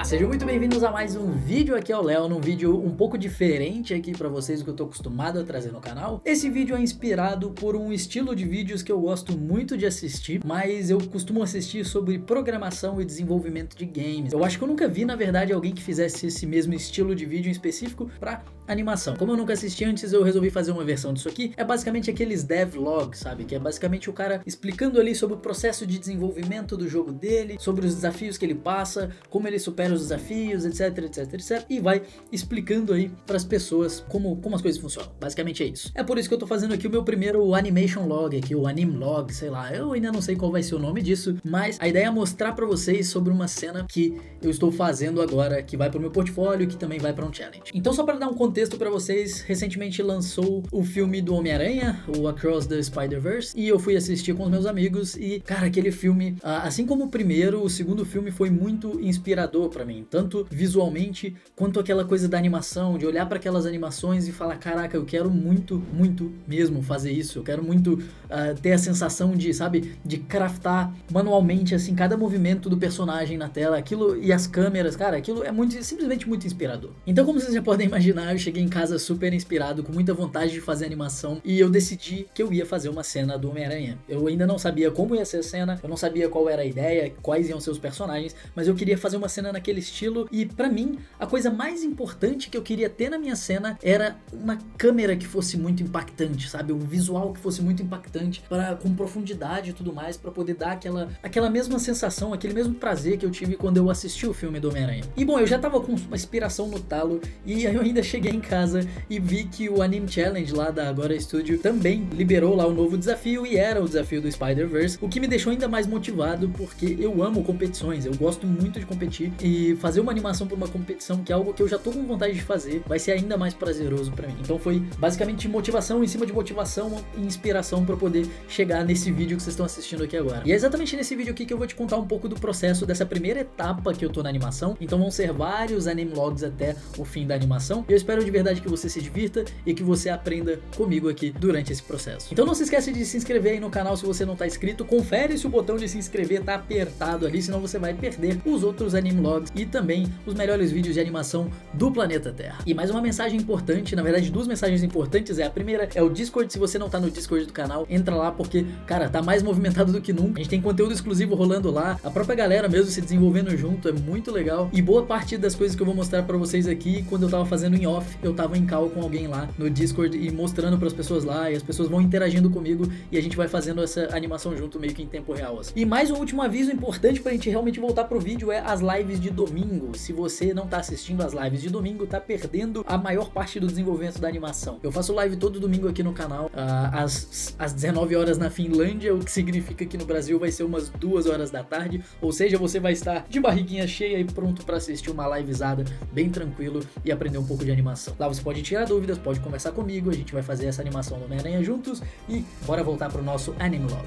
Olá, sejam muito bem-vindos a mais um vídeo. Aqui é o Léo, num vídeo um pouco diferente aqui pra vocês do que eu tô acostumado a trazer no canal. Esse vídeo é inspirado por um estilo de vídeos que eu gosto muito de assistir, mas eu costumo assistir sobre programação e desenvolvimento de games. Eu acho que eu nunca vi, na verdade, alguém que fizesse esse mesmo estilo de vídeo em específico pra animação. Como eu nunca assisti antes, eu resolvi fazer uma versão disso aqui. É basicamente aqueles devlogs, sabe? Que é basicamente o cara explicando ali sobre o processo de desenvolvimento do jogo dele, sobre os desafios que ele passa, como ele supera os desafios, etc, e vai explicando aí pras pessoas como as coisas funcionam. Basicamente é isso. É por isso que eu tô fazendo aqui o meu primeiro animation log aqui, o animlog, sei lá. Eu ainda não sei qual vai ser o nome disso, mas a ideia é mostrar pra vocês sobre uma cena que eu estou fazendo agora, que vai pro meu portfólio, que também vai pra um challenge. Então, só pra dar um contexto pra vocês, recentemente lançou o filme do Homem-Aranha, o Across the Spider-Verse, e eu fui assistir com os meus amigos e, cara, aquele filme, assim como o primeiro, o segundo filme foi muito inspirador pra mim, tanto visualmente quanto aquela coisa da animação, de olhar pra aquelas animações e falar, caraca, eu quero muito mesmo fazer isso, eu quero muito ter a sensação de, sabe, de craftar manualmente, assim, cada movimento do personagem na tela, aquilo, e as câmeras, cara, aquilo é simplesmente muito inspirador. Então, como vocês já podem imaginar, eu cheguei em casa super inspirado, com muita vontade de fazer animação, e eu decidi que eu ia fazer uma cena do Homem-Aranha. Eu ainda não sabia como ia ser a cena, eu não sabia qual era a ideia, quais iam ser os personagens, mas eu queria fazer uma cena naquele estilo, e pra mim, a coisa mais importante que eu queria ter na minha cena era uma câmera que fosse muito impactante, sabe? Um visual que fosse muito impactante, com profundidade e tudo mais, pra poder dar aquela mesma sensação, aquele mesmo prazer que eu tive quando eu assisti o filme do Homem-Aranha. E bom, eu já tava com uma inspiração no talo, e eu ainda cheguei em casa e vi que o Anime Challenge lá da Agora Studio também liberou lá o novo desafio, e era o desafio do Spider-Verse, o que me deixou ainda mais motivado, porque eu amo competições, eu gosto muito de competir, e fazer uma animação pra uma competição, que é algo que eu já tô com vontade de fazer, vai ser ainda mais prazeroso pra mim. Então foi basicamente motivação em cima de motivação e inspiração pra poder chegar nesse vídeo que vocês estão assistindo aqui agora. E é exatamente nesse vídeo aqui que eu vou te contar um pouco do processo dessa primeira etapa que eu tô na animação. Então vão ser vários animlogs até o fim da animação. E eu espero de verdade que você se divirta e que você aprenda comigo aqui durante esse processo. Então não se esquece de se inscrever aí no canal se você não tá inscrito. Confere se o botão de se inscrever tá apertado ali, senão você vai perder os outros animlogs e também os melhores vídeos de animação do planeta Terra. E mais uma mensagem importante, na verdade duas mensagens importantes. A primeira é o Discord. Se você não tá no Discord do canal, entra lá porque, cara, tá mais movimentado do que nunca. A gente tem conteúdo exclusivo rolando lá, a própria galera mesmo se desenvolvendo junto, é muito legal. E boa parte das coisas que eu vou mostrar pra vocês aqui, quando eu tava fazendo em off, eu tava em call com alguém lá no Discord e mostrando pras pessoas lá, e as pessoas vão interagindo comigo e a gente vai fazendo essa animação junto meio que em tempo real, assim. E mais um último aviso importante pra gente realmente voltar pro vídeo é as lives de domingo. Se você não tá assistindo as lives de domingo, tá perdendo a maior parte do desenvolvimento da animação. Eu faço live todo domingo aqui no canal, às 19 horas na Finlândia, o que significa que no Brasil vai ser umas 2 horas da tarde, ou seja, você vai estar de barriguinha cheia e pronto pra assistir uma livezada bem tranquilo e aprender um pouco de animação. Lá você pode tirar dúvidas, pode conversar comigo, a gente vai fazer essa animação do Homem-Aranha juntos e bora voltar pro nosso Animlog.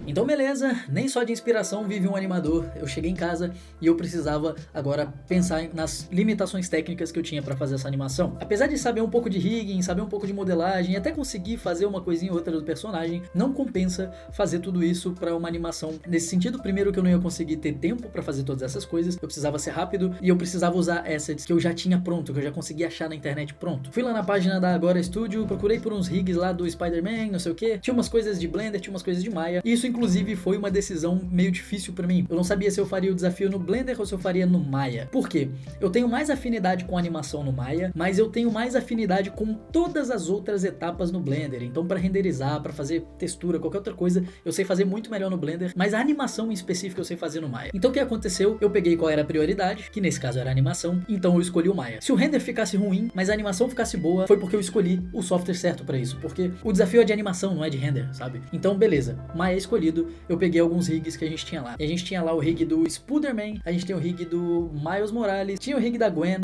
Então beleza, nem só de inspiração vive um animador. Eu cheguei em casa e eu precisava agora pensar nas limitações técnicas que eu tinha pra fazer essa animação. Apesar de saber um pouco de rigging, saber um pouco de modelagem e até conseguir fazer uma coisinha ou outra do personagem, não compensa fazer tudo isso pra uma animação. Nesse sentido, primeiro que eu não ia conseguir ter tempo pra fazer todas essas coisas, eu precisava ser rápido e eu precisava usar assets que eu já tinha pronto, que eu já conseguia achar na internet pronto. Fui lá na página da Agora Studio, procurei por uns rigs lá do Spider-Man, não sei o que, tinha umas coisas de Blender, tinha umas coisas de Maya, e isso inclusive foi uma decisão meio difícil pra mim. Eu não sabia se eu faria o desafio no Blender ou se eu faria no Maya. Por quê? Eu tenho mais afinidade com animação no Maya, mas eu tenho mais afinidade com todas as outras etapas no Blender. Então pra renderizar, pra fazer textura, qualquer outra coisa, eu sei fazer muito melhor no Blender, mas a animação em específico eu sei fazer no Maya. Então o que aconteceu? Eu peguei qual era a prioridade, que nesse caso era a animação, então eu escolhi o Maya. Se o render ficasse ruim, mas a animação ficasse boa, foi porque eu escolhi o software certo pra isso, porque o desafio é de animação, não é de render, sabe? Então beleza, Maya escolhido, eu peguei alguns rigs que a gente tinha lá. E a gente tinha lá o rig do Spider-Man, a gente tem o rig do Miles Morales, tinha o rig da Gwen,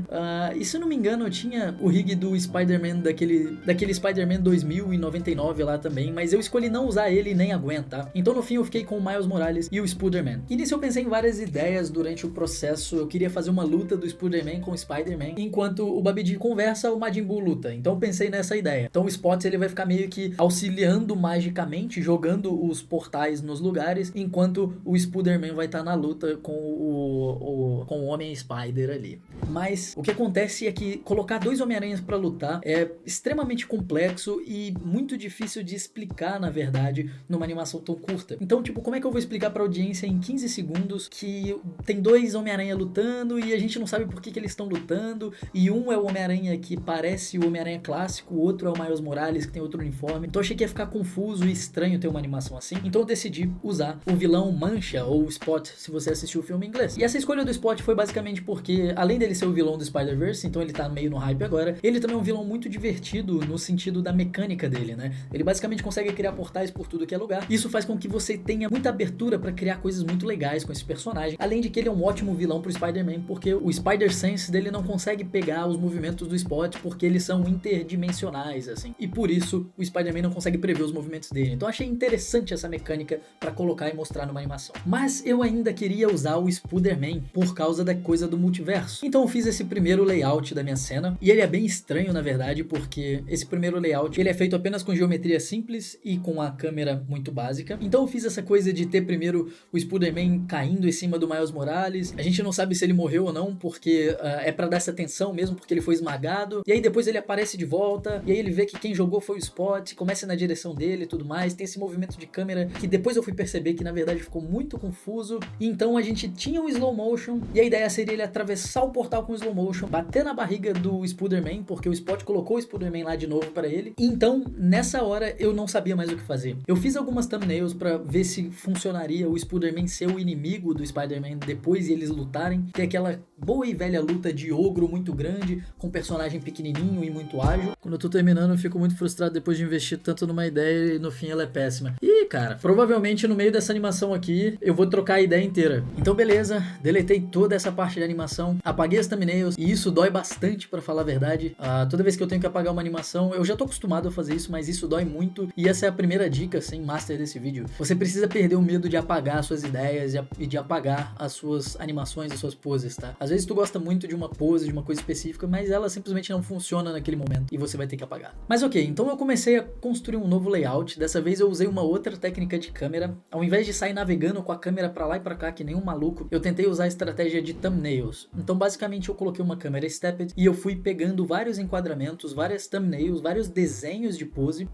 e se eu não me engano, tinha o rig do Spider-Man, daquele Spider-Man 2099 lá também, mas eu escolhi não usar ele nem a Gwen, tá? Então no fim eu fiquei com o Miles Morales e o Spider-Man. E nisso eu pensei em várias ideias durante o processo. Eu queria fazer uma luta do Spider-Man com o Spider-Man, enquanto o Babidi conversa, o Majin Buu luta. Então eu pensei nessa ideia. Então o Spots ele vai ficar meio que auxiliando magicamente, jogando os portais portais nos lugares, enquanto o Spider-Man vai estar na luta com o Homem Spider ali. Mas o que acontece é que colocar dois Homem-Aranhas pra lutar é extremamente complexo e muito difícil de explicar, na verdade, numa animação tão curta. Então, tipo, como é que eu vou explicar pra audiência em 15 segundos que tem dois Homem-Aranha lutando e a gente não sabe por que eles estão lutando, e um é o Homem-Aranha que parece o Homem-Aranha clássico, o outro é o Miles Morales que tem outro uniforme. Então eu achei que ia ficar confuso e estranho ter uma animação assim. Então eu decidi usar o vilão Mancha, ou Spot, se você assistiu o filme em inglês. E essa escolha do Spot foi basicamente porque, além dele ser o vilão do Spider-Verse, então ele tá meio no hype agora, ele também é um vilão muito divertido no sentido da mecânica dele, né? Ele basicamente consegue criar portais por tudo que é lugar. Isso faz com que você tenha muita abertura pra criar coisas muito legais com esse personagem. Além de que ele é um ótimo vilão pro Spider-Man, porque o Spider-Sense dele não consegue pegar os movimentos do Spot porque eles são interdimensionais, assim. E por isso o Spider-Man não consegue prever os movimentos dele. Então achei interessante essa mecânica pra colocar e mostrar numa animação. Mas eu ainda queria usar o Spider-Man por causa da coisa do multiverso. Então eu fiz esse primeiro layout da minha cena, e ele é bem estranho, na verdade, porque esse primeiro layout ele é feito apenas com geometria simples e com a câmera muito básica. Então eu fiz essa coisa de ter primeiro o Spider-Man caindo em cima do Miles Morales. A gente não sabe se ele morreu ou não, porque é pra dar essa tensão mesmo, porque ele foi esmagado. E aí depois ele aparece de volta, e aí ele vê que quem jogou foi o Spot, começa na direção dele e tudo mais. Tem esse movimento de câmera que depois eu fui perceber que na verdade ficou muito confuso. E então a gente tinha um slow motion, e a ideia seria ele atravessar o portal com slow motion, bater na barriga do Spider-Man, porque o Spot colocou o Spider-Man lá de novo pra ele. E então, nessa hora, eu não sabia mais o que fazer. Eu fiz algumas thumbnails pra ver se funcionaria o Spider-Man ser o inimigo do Spider-Man depois e eles lutarem. Ter aquela boa e velha luta de ogro muito grande, com um personagem pequenininho e muito ágil. Quando eu tô terminando, eu fico muito frustrado depois de investir tanto numa ideia e no fim ela é péssima. E, cara, provavelmente no meio dessa animação aqui, eu vou trocar a ideia inteira. Então, beleza, deletei toda essa parte de animação, apaguei as thumbnails, e isso dói bastante, pra falar a verdade. Toda vez que eu tenho que apagar uma animação, eu já tô acostumado a fazer isso, mas isso dói muito, e essa é a primeira dica, assim, master desse vídeo. Você precisa perder o medo de apagar as suas ideias e de apagar as suas animações, as suas poses, tá? Às vezes tu gosta muito de uma pose, de uma coisa específica, mas ela simplesmente não funciona naquele momento, e você vai ter que apagar. Mas ok, então eu comecei a construir um novo layout. Dessa vez eu usei uma outra técnica de câmera. Ao invés de sair navegando com a câmera pra lá e pra cá que nem um maluco, eu tentei usar a estratégia de thumbnails. Então basicamente eu coloquei uma câmera stepped e eu fui pegando vários enquadramentos, várias thumbnails, vários desenhos de pose,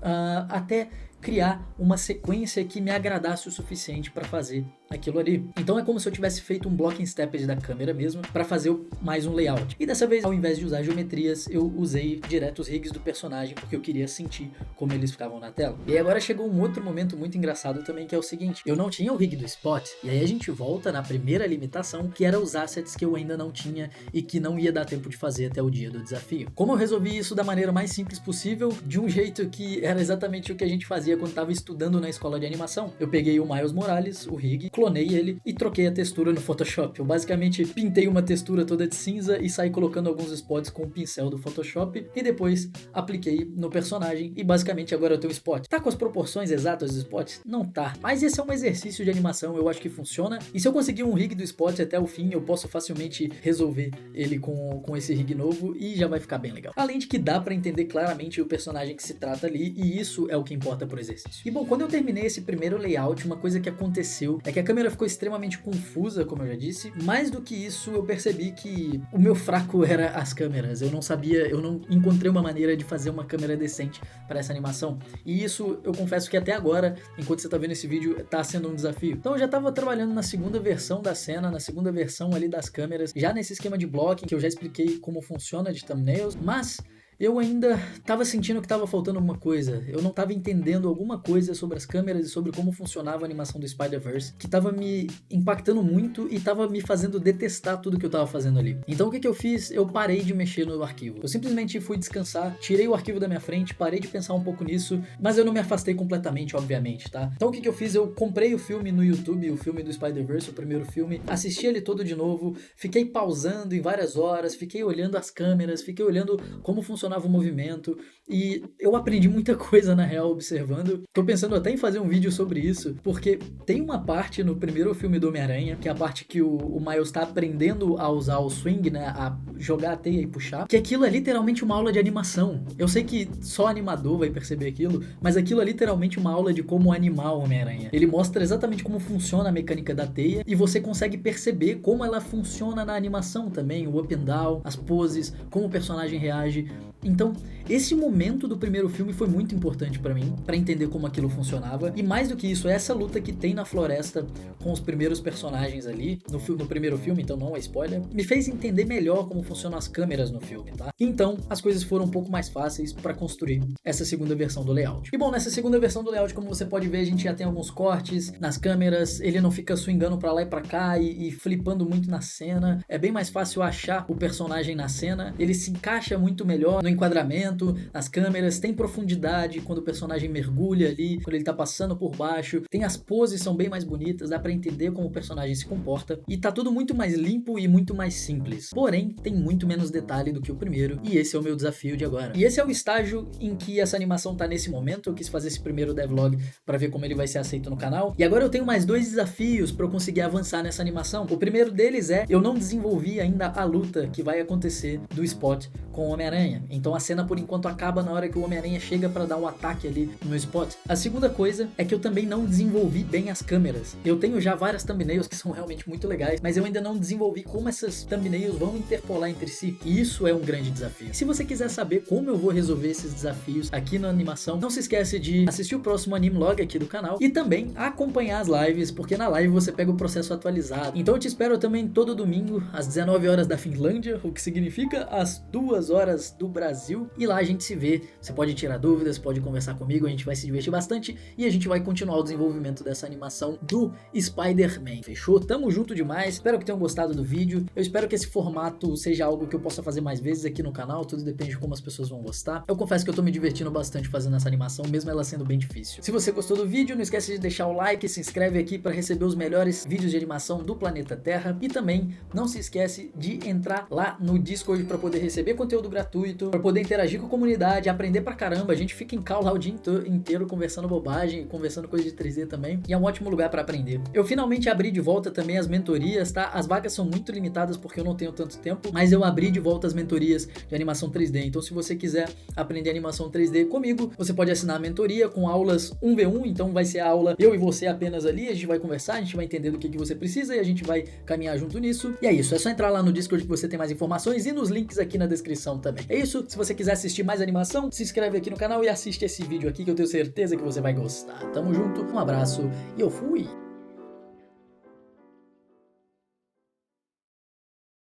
até criar uma sequência que me agradasse o suficiente para fazer aquilo ali. Então é como se eu tivesse feito um blocking stepped da câmera mesmo para fazer mais um layout. E dessa vez, ao invés de usar geometrias, eu usei direto os rigs do personagem porque eu queria sentir como eles ficavam na tela. E agora chegou um outro momento muito engraçado também, que é o seguinte: eu não tinha o rig do Spot, e aí a gente volta na primeira limitação, que era os assets que eu ainda não tinha e que não ia dar tempo de fazer até o dia do desafio. Como eu resolvi isso da maneira mais simples possível, de um jeito que era exatamente o que a gente fazia quando estava estudando na escola de animação. Eu peguei o Miles Morales, o rig, clonei ele e troquei a textura no Photoshop. Eu basicamente pintei uma textura toda de cinza e saí colocando alguns spots com o pincel do Photoshop e depois apliquei no personagem e basicamente agora eu tenho o Spot. Tá com as proporções exatas dos spots? Não tá. Mas esse é um exercício de animação, eu acho que funciona. E se eu conseguir um rig do Spot até o fim, eu posso facilmente resolver ele com esse rig novo e já vai ficar bem legal. Além de que dá pra entender claramente o personagem que se trata ali, e isso é o que importa pro exercício. E bom, quando eu terminei esse primeiro layout, uma coisa que aconteceu é que a câmera ficou extremamente confusa, como eu já disse. Mais do que isso, eu percebi que o meu fraco era as câmeras. Eu não sabia, eu não encontrei uma maneira de fazer uma câmera decente para essa animação. E isso, eu confesso que até agora, enquanto você tá vendo esse vídeo, tá sendo um desafio. Então eu já tava trabalhando na segunda versão da cena, na segunda versão ali das câmeras, já nesse esquema de blocking, que eu já expliquei como funciona de thumbnails, mas eu ainda tava sentindo que tava faltando alguma coisa. Eu não tava entendendo alguma coisa sobre as câmeras e sobre como funcionava a animação do Spider-Verse, que tava me impactando muito e tava me fazendo detestar tudo que eu tava fazendo ali. Então o que eu fiz? Eu parei de mexer no arquivo. Eu simplesmente fui descansar, tirei o arquivo da minha frente, parei de pensar um pouco nisso, mas eu não me afastei completamente, obviamente, tá? Então o que eu fiz? Eu comprei o filme no YouTube, o filme do Spider-Verse, o primeiro filme, assisti ele todo de novo, fiquei pausando em várias horas, fiquei olhando as câmeras, fiquei olhando como funcionava funcionava o movimento, e eu aprendi muita coisa na real observando. Tô pensando até em fazer um vídeo sobre isso, porque tem uma parte no primeiro filme do Homem-Aranha, que é a parte que o Miles tá aprendendo a usar o swing, né, a jogar a teia e puxar, que aquilo é literalmente uma aula de animação. Eu sei que só animador vai perceber aquilo, mas aquilo é literalmente uma aula de como animar o Homem-Aranha. Ele mostra exatamente como funciona a mecânica da teia, e você consegue perceber como ela funciona na animação também, o up and down, as poses, como o personagem reage. Então, esse momento do primeiro filme foi muito importante pra mim, pra entender como aquilo funcionava. E mais do que isso, essa luta que tem na floresta com os primeiros personagens ali, no primeiro filme, então não é spoiler, me fez entender melhor como funcionam as câmeras no filme, tá? Então, as coisas foram um pouco mais fáceis pra construir essa segunda versão do layout. E bom, nessa segunda versão do layout, como você pode ver, a gente já tem alguns cortes nas câmeras, ele não fica swingando pra lá e pra cá e flipando muito na cena. É bem mais fácil achar o personagem na cena, ele se encaixa muito melhor no enquadramento, nas câmeras, tem profundidade quando o personagem mergulha ali, quando ele tá passando por baixo, tem as poses são bem mais bonitas, dá pra entender como o personagem se comporta, e tá tudo muito mais limpo e muito mais simples. Porém, tem muito menos detalhe do que o primeiro, e esse é o meu desafio de agora. E esse é o estágio em que essa animação tá nesse momento. Eu quis fazer esse primeiro devlog pra ver como ele vai ser aceito no canal, e agora eu tenho mais 2 desafios pra eu conseguir avançar nessa animação. O primeiro deles é, eu não desenvolvi ainda a luta que vai acontecer do Spot com o Homem-Aranha. Então a cena por enquanto acaba na hora que o Homem-Aranha chega pra dar um ataque ali no Spot. A segunda coisa é que eu também não desenvolvi bem as câmeras. Eu tenho já várias thumbnails que são realmente muito legais, mas eu ainda não desenvolvi como essas thumbnails vão interpolar entre si. E isso é um grande desafio. Se você quiser saber como eu vou resolver esses desafios aqui na animação, não se esquece de assistir o próximo Animelog aqui do canal e também acompanhar as lives, porque na live você pega o processo atualizado. Então eu te espero também todo domingo às 19 horas da Finlândia, o que significa às 2 horas do Brasil, e lá a gente se vê. Você pode tirar dúvidas, pode conversar comigo, a gente vai se divertir bastante e a gente vai continuar o desenvolvimento dessa animação do Spider-Man. Fechou? Tamo junto demais. Espero que tenham gostado do vídeo. Eu espero que esse formato seja algo que eu possa fazer mais vezes aqui no canal, tudo depende de como as pessoas vão gostar. Eu confesso que eu tô me divertindo bastante fazendo essa animação, mesmo ela sendo bem difícil. Se você gostou do vídeo, não esquece de deixar o like, se inscreve aqui para receber os melhores vídeos de animação do planeta Terra, e também não se esquece de entrar lá no Discord para poder receber conteúdo gratuito, para poder interagir com a comunidade, aprender pra caramba. A gente fica em call lá o dia inteiro conversando bobagem, conversando coisa de 3D também, e é um ótimo lugar para aprender. Eu finalmente abri de volta também as mentorias, tá? As vagas são muito limitadas porque eu não tenho tanto tempo, mas eu abri de volta as mentorias de animação 3D. Então se você quiser aprender animação 3D comigo, você pode assinar a mentoria com aulas 1v1, então vai ser a aula eu e você apenas ali, a gente vai conversar, a gente vai entender do que você precisa e a gente vai caminhar junto nisso. E é isso, é só entrar lá no Discord que você tem mais informações e nos links aqui na descrição também. É isso, se você quiser assistir mais animação, se inscreve aqui no canal e assiste esse vídeo aqui que eu tenho certeza que você vai gostar. Tamo junto, um abraço e eu fui!